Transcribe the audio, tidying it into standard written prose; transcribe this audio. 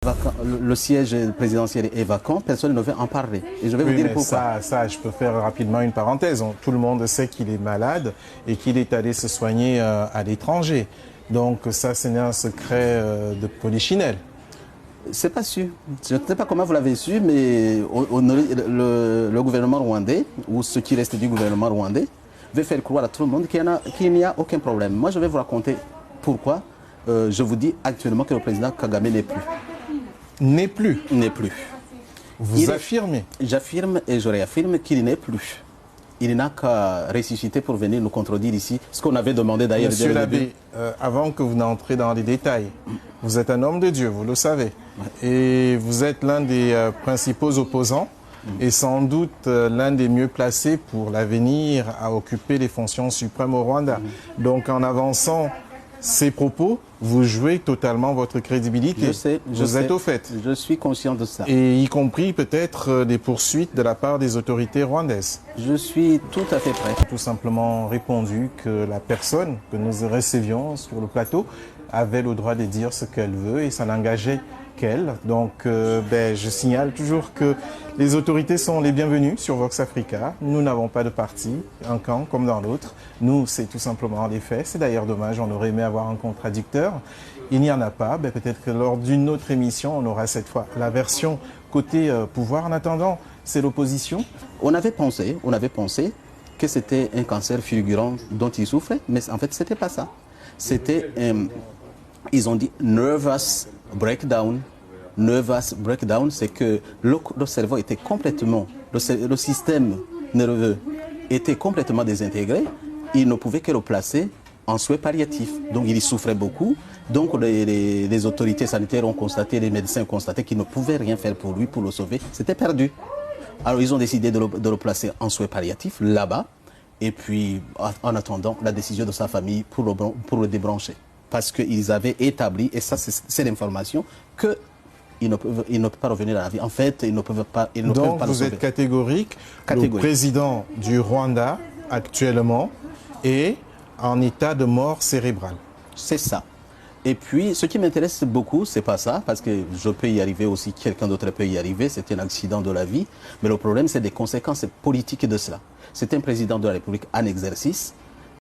Le siège présidentiel est vacant, personne ne veut en parler. Et je vais vous dire pourquoi. Ça, je peux faire rapidement une parenthèse. Tout le monde sait qu'il est malade et qu'il est allé se soigner à l'étranger. Donc ça, ce n'est un secret de polichinelle. C'est pas sûr. Je ne sais pas comment vous l'avez su, mais le gouvernement rwandais, ou ce qui reste du gouvernement rwandais, veut faire croire à tout le monde qu'il n'y a aucun problème. Moi, je vais vous raconter pourquoi je vous dis actuellement que le président Kagame n'est plus. N'est plus. N'est plus. Vous affirmez? J'affirme et je réaffirme qu'il n'est plus. Il n'a qu'à ressusciter pour venir nous contredire ici, ce qu'on avait demandé d'ailleurs. Monsieur l'abbé, avant que vous n'entrez dans les détails, vous êtes un homme de Dieu, vous le savez. Ouais. Et vous êtes l'un des principaux opposants et sans doute l'un des mieux placés pour l'avenir à occuper les fonctions suprêmes au Rwanda. Donc en avançant ces propos, vous jouez totalement votre crédibilité. Je sais, vous êtes au fait. Je suis conscient de ça. Et y compris peut-être des poursuites de la part des autorités rwandaises. Je suis tout à fait prêt. Tout simplement répondu que la personne que nous recevions sur le plateau avait le droit de dire ce qu'elle veut et ça n'engageait qu'elle. Donc je signale toujours que les autorités sont les bienvenues sur Vox Africa. Nous n'avons pas de parti, un camp comme dans l'autre. Nous, c'est tout simplement les faits. C'est d'ailleurs dommage, on aurait aimé avoir un contradicteur. Il n'y en a pas. Peut-être que lors d'une autre émission, on aura cette fois la version côté pouvoir. En attendant, c'est l'opposition. On avait pensé que c'était un cancer fulgurant dont il souffrait, mais en fait, c'était pas ça. C'était, ils ont dit nervous breakdown. Nervous breakdown, c'est que le cerveau était complètement, le système nerveux était complètement désintégré. Il ne pouvait que le placer en soins palliatifs. Donc il y souffrait beaucoup. Donc les autorités sanitaires ont constaté, les médecins ont constaté qu'ils ne pouvaient rien faire pour lui, pour le sauver. C'était perdu. Alors ils ont décidé de le placer en soins palliatifs là-bas. Et puis en attendant la décision de sa famille pour le débrancher. Parce qu'ils avaient établi, et ça c'est l'information, qu'ils ne peuvent pas revenir à la vie. En fait, ils ne peuvent pas, ils ne peuvent pas le sauver. Donc vous êtes catégorique. Le président du Rwanda actuellement est en état de mort cérébrale. C'est ça. Et puis, ce qui m'intéresse beaucoup, c'est pas ça, parce que je peux y arriver aussi, quelqu'un d'autre peut y arriver, c'est un accident de la vie. Mais le problème, c'est des conséquences politiques de cela. C'est un président de la République en exercice